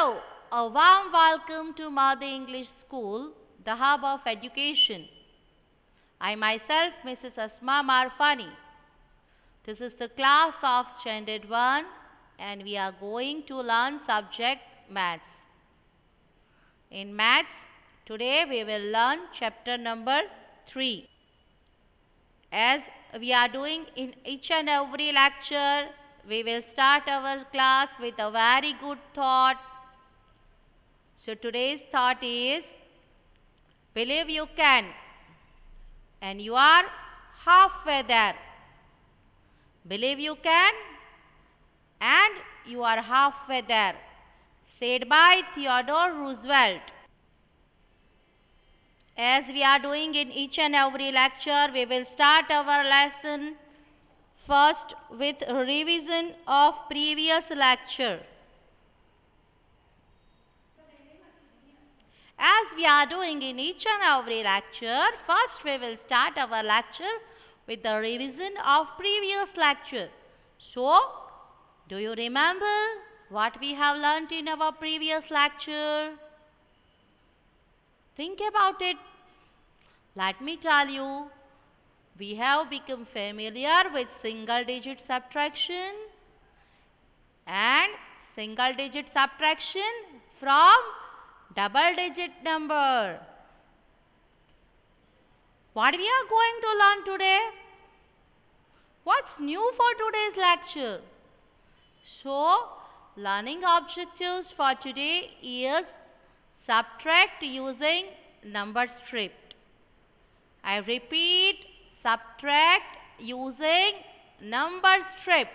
Hello, a warm welcome to Mother English School, the hub of education. I myself, Mrs. Asma Marfani. This is the class of Standard 1 and we are going to learn subject Maths. In Maths, today we will learn chapter number 3. As we are doing in each and every lecture, we will start our class with a very good thought. So today's thought is, believe you can, and you are halfway there. Believe you can, and you are halfway there. Said by Theodore Roosevelt. As we are doing in each and every lecture, we will start our lesson first with revision of previous lecture. As we are doing in each and every lecture, first we will start our lecture with the revision of previous lecture. So, do you remember what we have learnt in our previous lecture? Think about it. Let me tell you, we have become familiar with single digit subtraction and single digit subtraction from double digit number. What we are going to learn today? What's new for today's lecture? So, learning objectives for today is subtract using number strip. I repeat, subtract using number strip.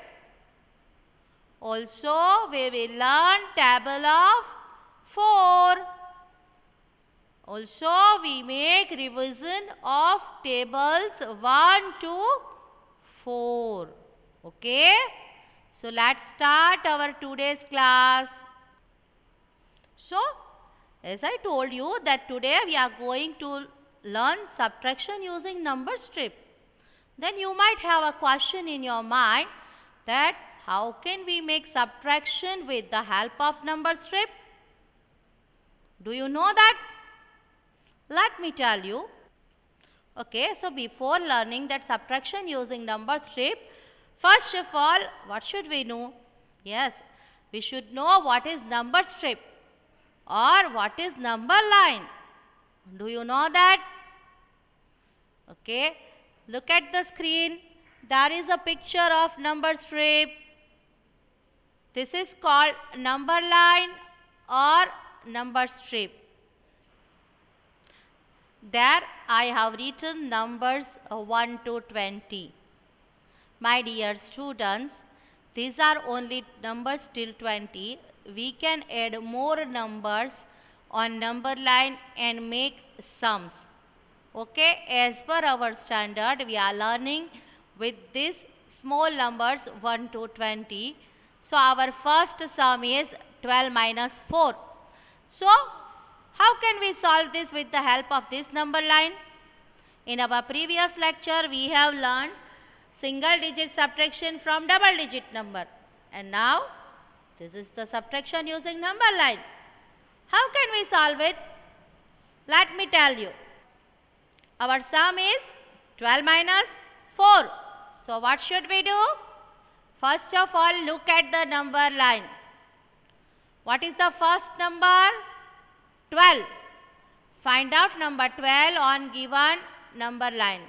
Also, we will learn table of 4. Also, we make revision of tables 1 to 4. Okay? So, let's start our today's class. So, as I told you that today we are going to learn subtraction using number strip. Then you might have a question in your mind that how can we make subtraction with the help of number strip? Do you know that? Let me tell you. Okay, so before learning that subtraction using number strip, first of all, what should we know? Yes, we should know what is number strip or what is number line. Do you know that? Okay, look at the screen. There is a picture of number strip. This is called number line or number strip. There I have written numbers 1 to 20. My dear students, these are only numbers till 20. We can add more numbers on number line and make sums. Okay, as per our standard, we are learning with these small numbers 1 to 20. So, our first sum is 12 minus 4. So, how can we solve this with the help of this number line? In our previous lecture, we have learned single digit subtraction from double digit number. And now, this is the subtraction using number line. How can we solve it? Let me tell you. Our sum is 12 minus 4. So, what should we do? First of all, look at the number line. What is the first number? 12. Find out number 12 on given number line.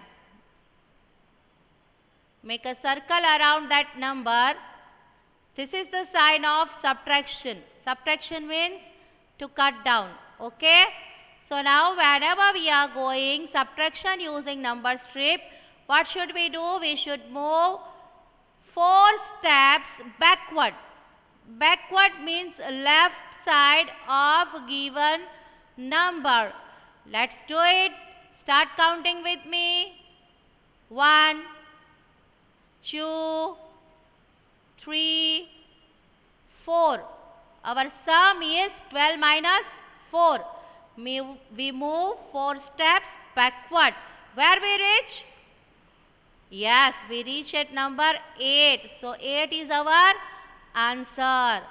Make a circle around that number. This is the sign of subtraction. Subtraction means to cut down. Okay? So now whenever we are going subtraction using number strip, what should we do? We should move 4 steps backward. Backward means left side of given number. Let's do it. Start counting with me. 1, 2, 3, 4. Our sum is 12 minus 4. We move 4 steps backward. Where we reach? Yes, we reach at number 8. So 8 is our answer.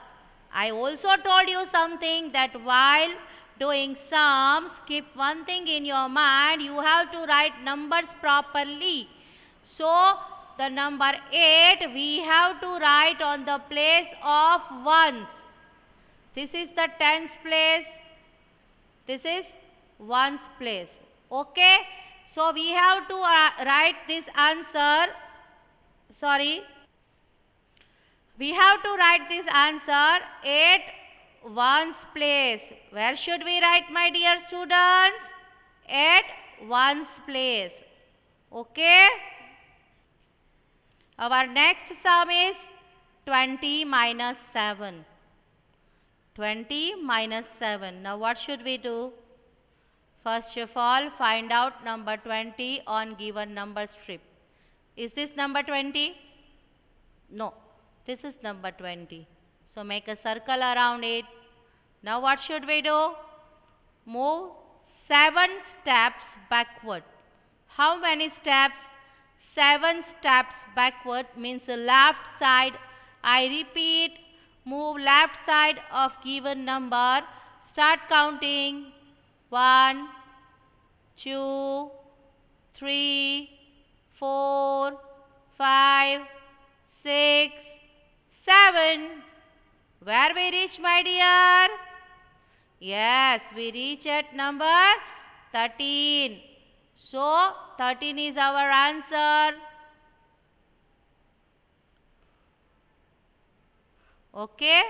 I also told you something that while doing sums, keep one thing in your mind, you have to write numbers properly. So, the number 8 we have to write on the place of ones. This is the tens place. This is ones place. Okay. So, we have to write this answer. We have to write this answer 8 ones place. Where should we write, my dear students? 8 ones place. Okay. Our next sum is 20 minus 7. 20 minus 7. Now what should we do? First of all, find out number 20 on given number strip. Is this number 20? No, this is number 20. So make a circle around it. Now what should we do? Move 7 steps backward. How many steps? 7 steps backward means the left side. I repeat, move left side of given number. Start counting. 1, 2, 3, 4, 5, 6, 7. Where we reach, my dear? Yes, we reach at number 13. So, 13 is our answer. Okay.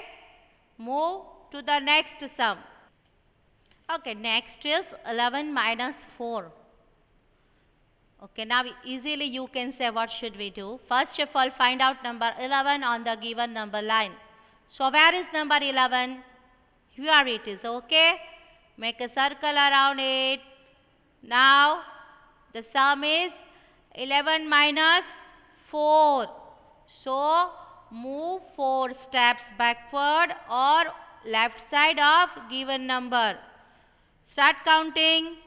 Move to the next sum. Okay, next is 11 minus 4. Okay, now easily you can say what should we do. First of all, find out number 11 on the given number line. So, where is number 11? Here it is. Okay. Make a circle around it. Now, the sum is 11 minus 4. So, move 4 steps backward or left side of given number. Start counting.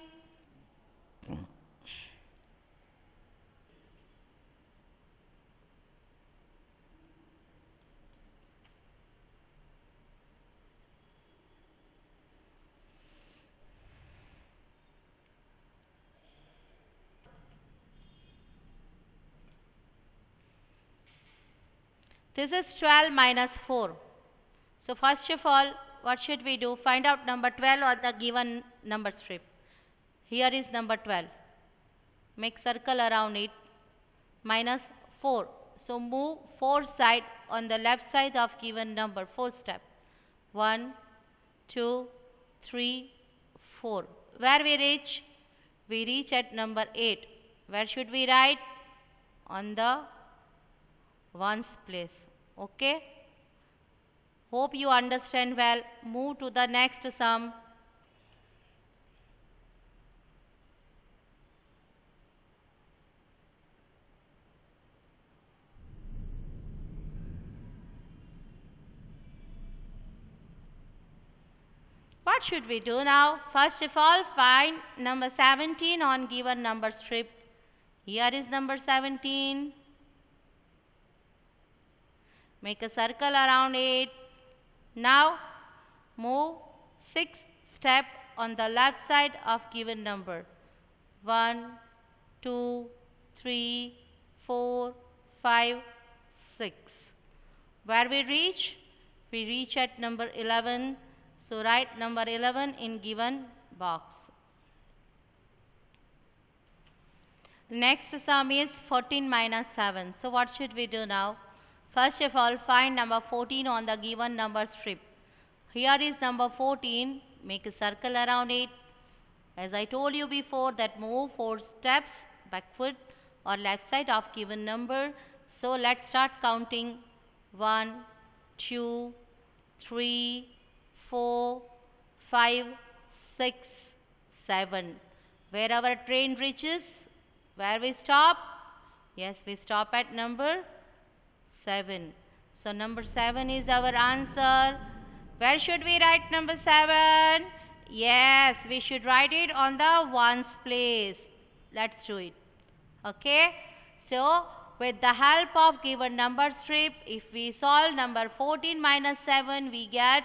This is 12 minus 4. So, first of all, what should we do? Find out number 12 on the given number strip. Here is number 12. Make circle around it. Minus 4. So, move 4 side on the left side of given number. 4 step. 1, 2, 3, 4. Where we reach? We reach at number 8. Where should we write? On the ones place. Okay. Hope you understand well. Move to the next sum. What should we do now? First of all, find number 17 on given number strip. Here is number 17. Make a circle around it. Now, move 6 steps on the left side of given number. 1, 2, 3, 4, 5, 6. Where we reach? We reach at number 11. So, write number 11 in given box. Next sum is 14 minus 7. So, what should we do now? First of all, find number 14 on the given number strip. Here is number 14. Make a circle around it. As I told you before, that move 4 steps backward or left side of given number. So, let's start counting. 1, 2, 3, 4, 5, 6, 7. Where our train reaches? Where we stop? Yes, we stop at number 7. So, number 7 is our answer. Where should we write number 7? Yes, we should write it on the ones place. Let's do it. Okay. So, With the help of given number strip, if we solve number 14 minus 7, we get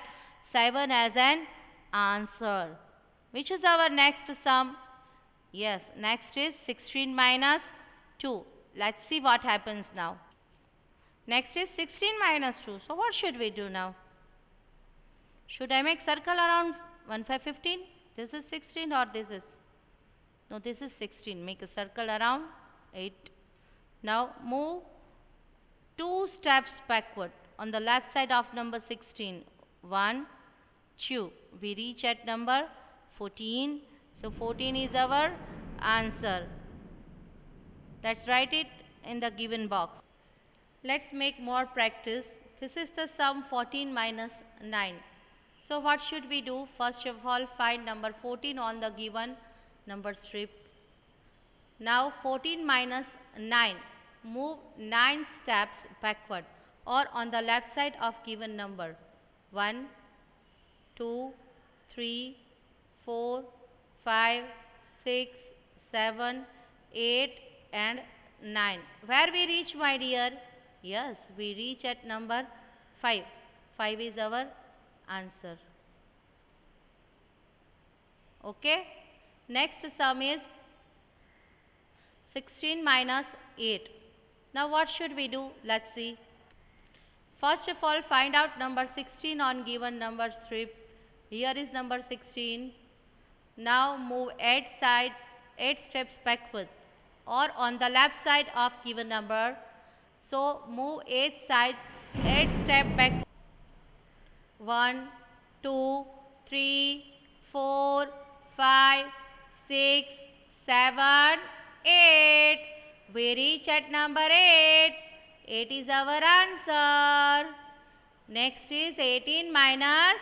7 as an answer. Which is our next sum? Yes, next is 16 minus 2. Let's see what happens now. Next is 16 minus 2. So what should we do now? Should I make circle around 1, 5, 15? This is 16 or this is? No, this is 16. Make a circle around 8. Now move 2 steps backward on the left side of number 16. 1, 2. We reach at number 14. So 14 is our answer. Let's write it in the given box. Let's make more practice. This is the sum 14 minus 9. So what should we do? First of all, find number 14 on the given number strip. Now 14 minus 9. Move 9 steps backward or on the left side of given number. 1, 2, 3, 4, 5, 6, 7, 8 and 9. Where we reach, my dear? Yes, we reach at number 5. 5 is our answer. Okay. Next sum is 16 minus 8. Now what should we do? Let's see. First of all, find out number 16 on given number strip. Here is number 16. Now move 8 steps backward or on the left side of given number. So move 8 step back. 1, 2, 3, 4, 5, 6, 7, 8. We reach at number 8. 8 is our answer. Next is 18 minus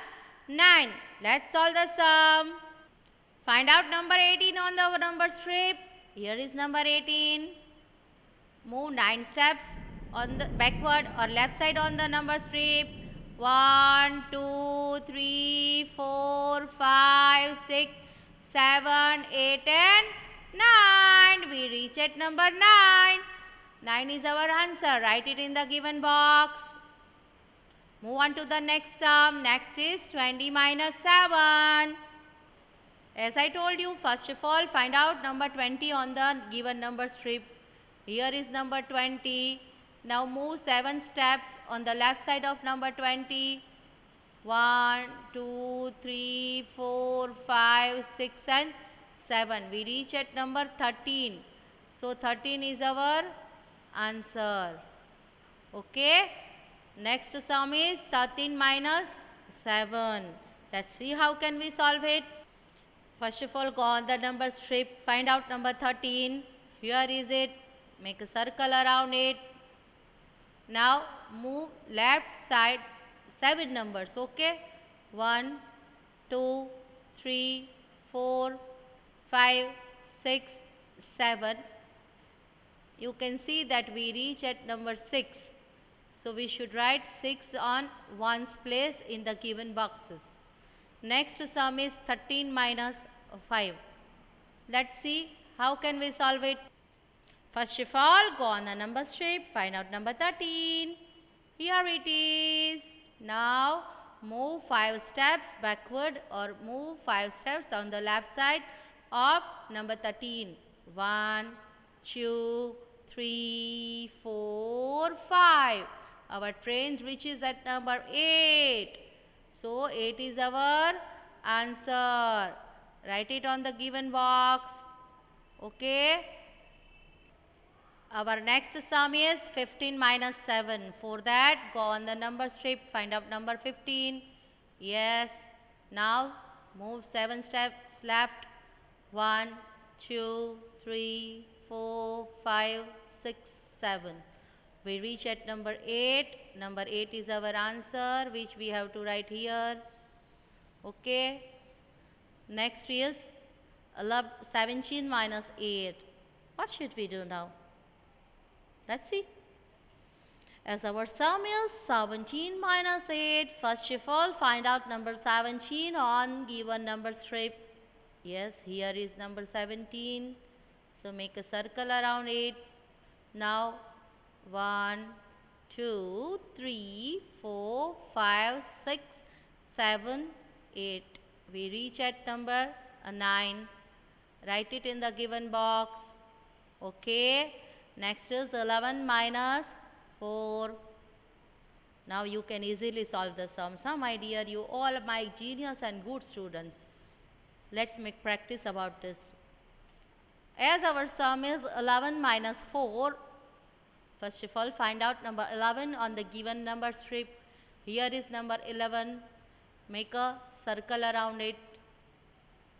9. Let's solve the sum. Find out number 18 on the number strip. Here is number 18. Move 9 steps on the backward or left side on the number strip. 1, 2, 3, 4, 5, 6, 7, 8 and 9. We reach at number 9. 9 is our answer. Write it in the given box. Move on to the next sum. Next is 20 minus 7. As I told you, first of all, find out number 20 on the given number strip. Here is number 20. Now move 7 steps on the left side of number 20. 1, 2, 3, 4, 5, 6 and 7. We reach at number 13. So 13 is our answer. Okay. Next sum is 13 minus 7. Let's see how can we solve it. First of all, go on the number strip. Find out number 13. Here is it. Make a circle around it. Now move left side 7 numbers. Okay. 1, 2, 3, 4, 5, 6, 7. You can see that we reach at number 6. So we should write 6 on 1's place in the given boxes. Next sum is 13 minus 5. Let's see how can we solve it. First of all, go on the number strip, find out number 13. Here it is. Now move 5 steps backward or move 5 steps on the left side of number 13. 1, 2, 3, 4, 5. Our train reaches at number 8. So 8 is our answer. Write it on the given box. Okay. Our next sum is 15 minus 7. For that, go on the number strip, find out number 15. Yes. Now move 7 steps left. 1, 2, 3, 4, 5, 6, 7. We reach at number 8. Number 8 is our answer, which we have to write here. Okay. Next is 17 minus 8. What should we do now? Let's see. As our sum is 17 minus 8, first of all, find out number 17 on given number strip. Yes, here is number 17. So make a circle around it. Now 1, 2, 3, 4, 5, 6, 7, 8. We reach at number 9. Write it in the given box. Okay. Next is 11 minus 4. Now you can easily solve the sum. So my dear, you all my genius and good students. Let's make practice about this. As our sum is 11 minus 4, first of all find out number 11 on the given number strip. Here is number 11. Make a circle around it.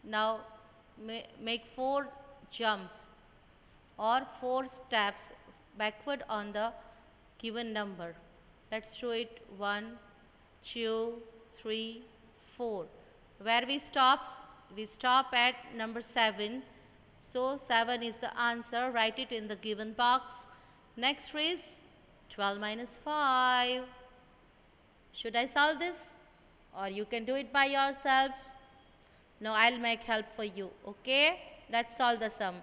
Now make 4 jumps or 4 steps backward on the given number. Let's do it. 1, 2, 3, 4. Where we stop? We stop at number 7. So 7 is the answer. Write it in the given box. Next is 12 minus 5. Should I solve this? Or you can do it by yourself? No, I'll make help for you. Okay? Let's solve the sum.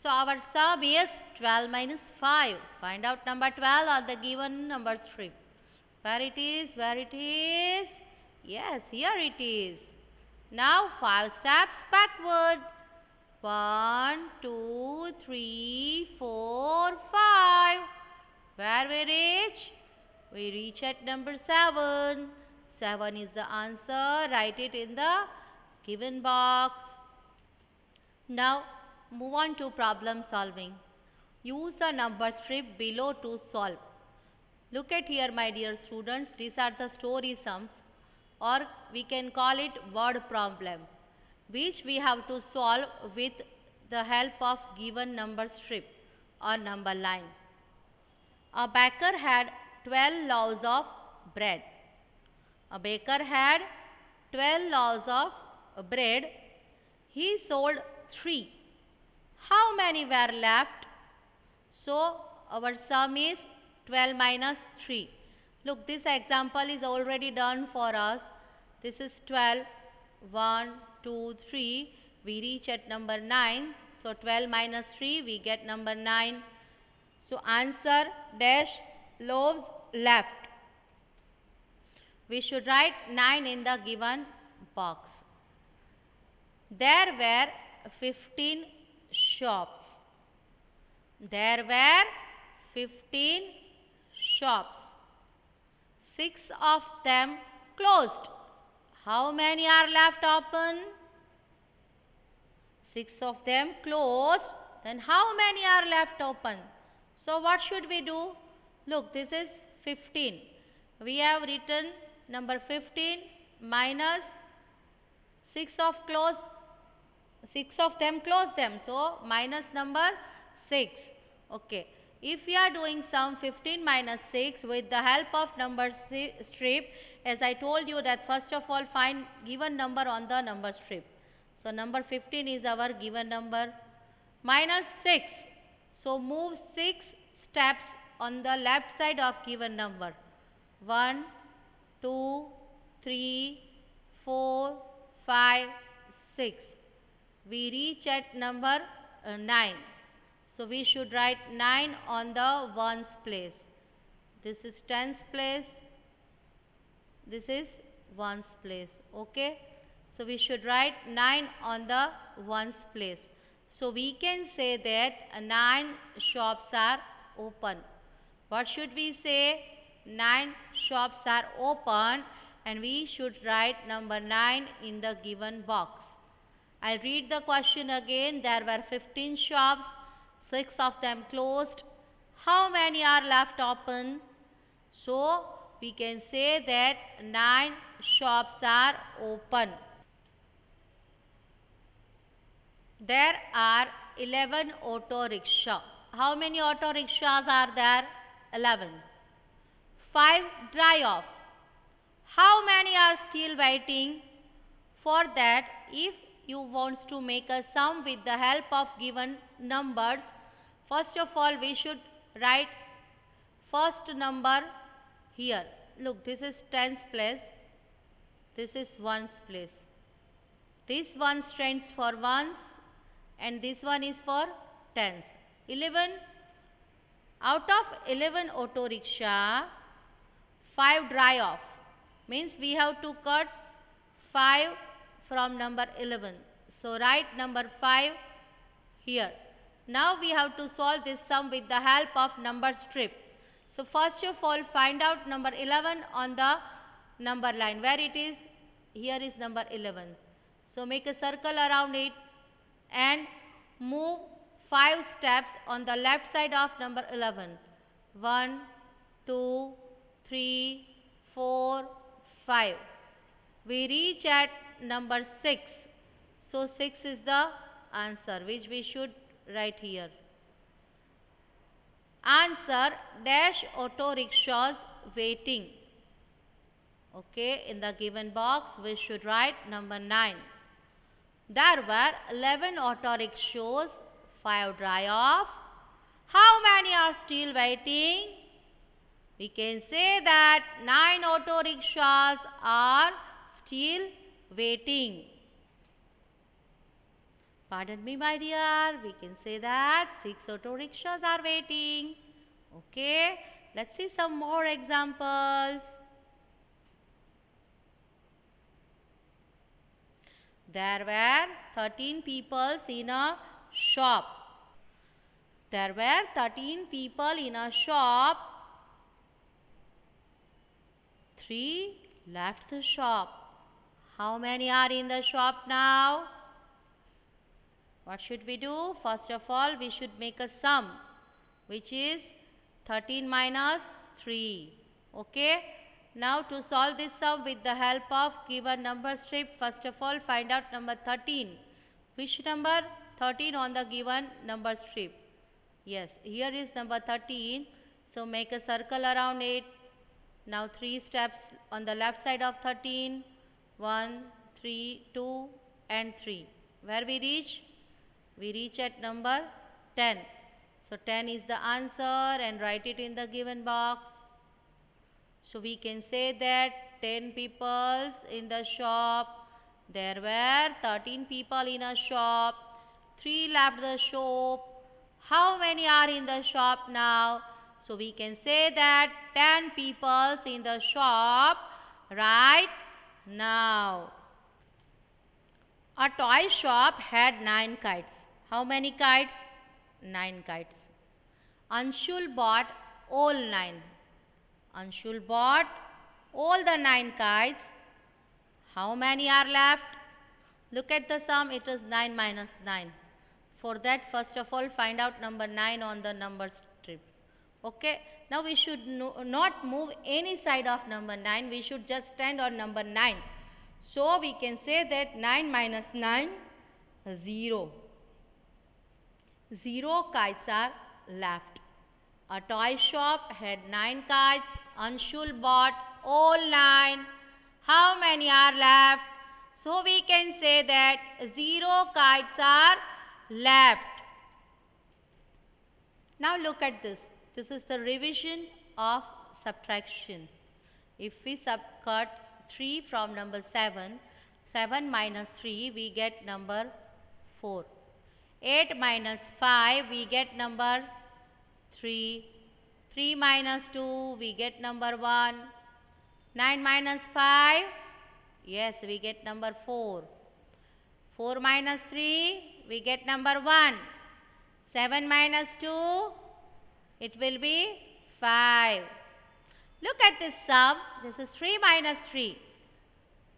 So our sum is 12 minus 5. Find out number 12 on the given number strip. Where it is? Where it is? Yes, here it is. Now 5 steps backward. 1, 2, 3, 4, 5. Where we reach? We reach at number 7. 7 is the answer. Write it in the given box. Now move on to problem solving. Use the number strip below to solve. Look at here my dear students. These are the story sums, or we can call it word problem, which we have to solve with the help of given number strip or number line. A baker had 12 loaves of bread. A baker had 12 loaves of bread. He sold 3. How many were left? So our sum is 12 minus 3. Look, this example is already done for us. This is 12. 1, 2, 3. We reach at number 9. So 12 minus 3, we get number 9. So answer dash loaves left. We should write 9 in the given box. There were 15 shops. There were 15 shops. 6 of them closed. How many are left open? 6 of them closed. Then how many are left open? So what should we do? Look, this is 15. We have written number 15 minus 6 of them closed them. So minus number 6. Okay. If we are doing sum 15 minus 6 with the help of number strip, as I told you that first of all find given number on the number strip. So number 15 is our given number. Minus 6. So move 6 steps on the left side of given number. 1, 2, 3, 4, 5, 6. We reach at number 9. So we should write 9 on the ones place. This is tens place. This is ones place. Okay. So we should write 9 on the ones place. So we can say that 9 shops are open. What should we say? 9 shops are open, and we should write number 9 in the given box. I'll read the question again. There were 15 shops. 6 of them closed. How many are left open? So we can say that 9 shops are open. There are 11 auto rickshaws. How many auto rickshaws are there? 11. 5 dry off. How many are still waiting? For that, if you want to make a sum with the help of given numbers, first of all we should write first number here. Look, this is tens place. This is ones place. This one stands for ones and this one is for tens. 11 Out of 11 auto rickshaw, 5 dry off. Means we have to cut 5 from number 11. So write number 5 here. Now we have to solve this sum with the help of number strip. So first of all, find out number 11 on the number line. Where it is? Here is number 11. So make a circle around it and move 5 steps on the left side of number 11. 1, 2, 3, 4, 5. We reach at number 6. So 6 is the answer which we should write here. Answer dash auto rickshaws waiting. Okay, in the given box we should write number 9. There were 11 auto rickshaws, 5 dry off. How many are still waiting? We can say that 9 auto rickshaws are still waiting. Pardon me, my dear, we can say that 6 auto rickshaws are waiting. Okay, let's see some more examples. There were 13 people in a shop. There were 13 people in a shop. 3 left the shop. How many are in the shop now? What should we do? First of all, we should make a sum, which is 13 minus 3. Okay. Now to solve this sum with the help of given number strip, first of all find out number 13. Which number? 13 on the given number strip. Yes, here is number 13. So make a circle around it. Now 3 steps on the left side of 13. 1, 3, 2 and 3. Where we reach? We reach at number 10. So 10 is the answer and write it in the given box. So we can say that 10 people in the shop. There were 13 people in a shop. 3 left the shop. How many are in the shop now? So we can say that 10 people in the shop right now. A toy shop had 9 kites. How many kites? 9 kites. Anshul bought all 9. Anshul bought all the 9 kites. How many are left? Look at the sum. It is 9 minus 9. For that, first of all, find out number 9 on the number strip. Okay. Now we should not move any side of number 9. We should just stand on number 9. So we can say that 9 minus 9, 0. 0 kites are left. A toy shop had 9 kites. Anshul bought all 9. How many are left? So we can say that 0 kites are left. Now look at this. This is the revision of subtraction. If we subtract 3 from number 7, 7 minus 3 we get number 4. 8 minus 5 we get number 3. 3 minus 2 we get number 1. 9 minus 5, yes, we get number 4. 4 minus 3 we get number 1. 7 minus 2, it will be 5. Look at this sum. This is 3 minus 3.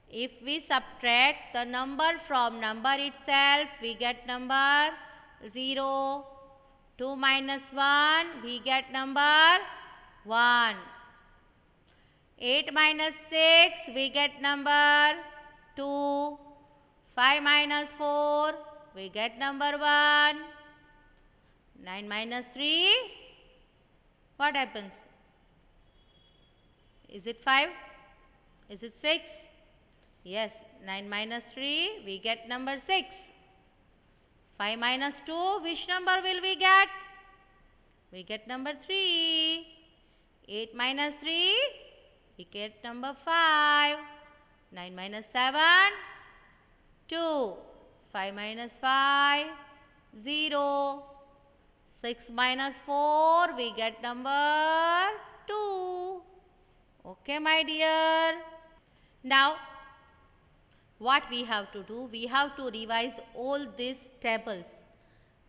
If we subtract the number from number itself, we get number 0. 2 minus 1, we get number 1. 8 minus 6, we get number 2. 5 minus 4, we get number 1. 9 minus 3, what happens? Is it 5? Is it 6? Yes, 9 minus 3, we get number 6. 5 minus 2, which number will we get? We get number 3. 8 minus 3, we get number 5. 9 minus 7, 2. 5 minus 5, 0. 6 minus 4, we get number 2. Okay, my dear. Now, what we have to do? We have to revise all these tables.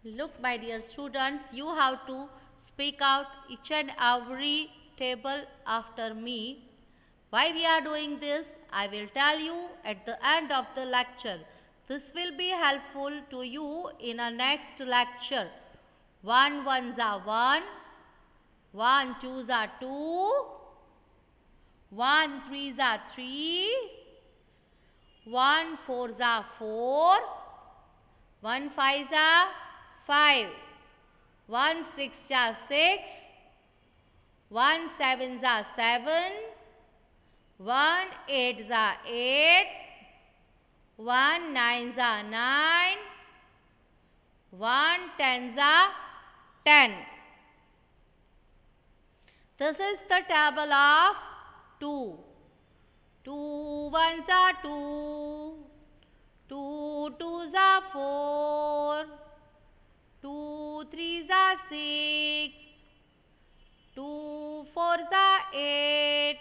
Look, my dear students, you have to speak out each and every table after me. Why we are doing this? I will tell you at the end of the lecture. This will be helpful to you in a next lecture. 1 ones are 1, 1 twos are 2, 1 threes are 3, 1 fours are 4, 1 fives are 5, 1 sixes are 6, 1 sevens are 7, 1 eights are 8, 1 nines are 9, 1 tens are 10. This is the table of 2. 2 ones are 2, 2 twos are 4, 2 threes are 6, 2 fours are 8,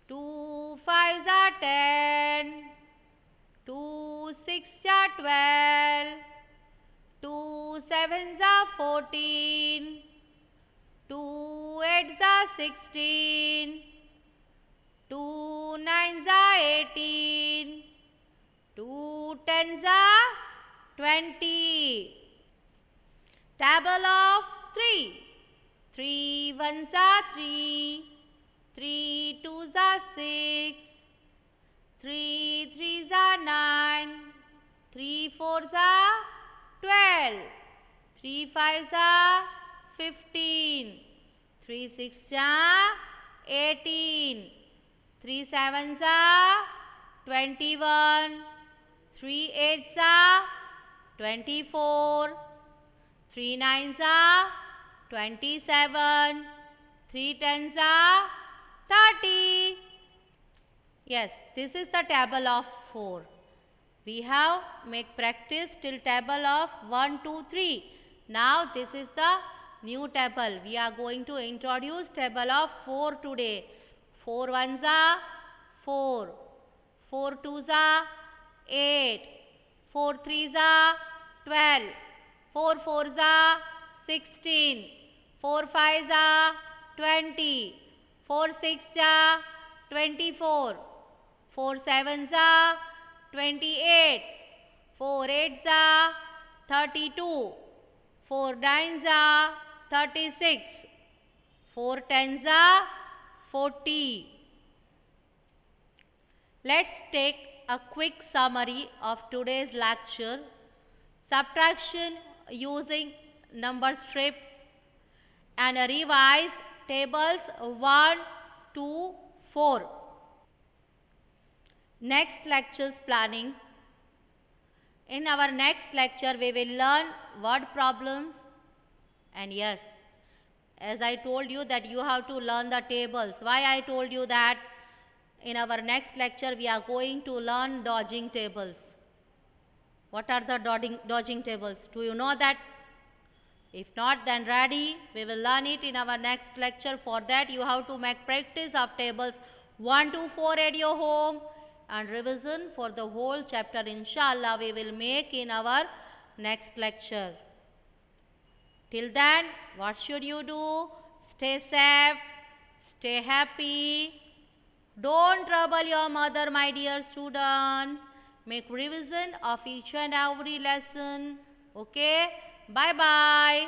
2 fives are 10, 2 sixes are 12, 2 sevens are 14, 2 eights are 16, 2 nines are 18, 2 tens are 20. Table of 3. 3 ones are 3, 3 twos are 6, 3 threes are 9, 3 fours are 12, 3 fives are 15, 3 sixes are 18, 3 sevens are 21, 3 eights are 24, 3 nines are 27, 3 tens are 30. Yes, this is the table of 4. We have make practice till table of 1, 2, 3. Now this is the new table. We are going to introduce table of 4 today. 4 ones are 4, 4 twos are 8, 4 threes are 12, 4 fours are 16, 4 fives are 20, 4 sixes are 24, 4 sevens are 28, 4 eights are 32, 4 nines are 36, 4 tens are 40. Let's take a quick summary of today's lecture. Subtraction using number strip and revise tables 1 to 4. Next lecture's planning. In our next lecture we will learn word problems, and yes, as I told you that you have to learn the tables. Why I told you that? In our next lecture we are going to learn dodging tables. What are the dodging tables? Do you know that? If not, then ready. We will learn it in our next lecture. For that you have to make practice of tables 1 to 4 at your home, and revision for the whole chapter inshallah we will make in our next lecture. Till then, what should you do? Stay safe, stay happy. Don't trouble your mother, my dear students. Make revision of each and every lesson. Okay? Bye-bye.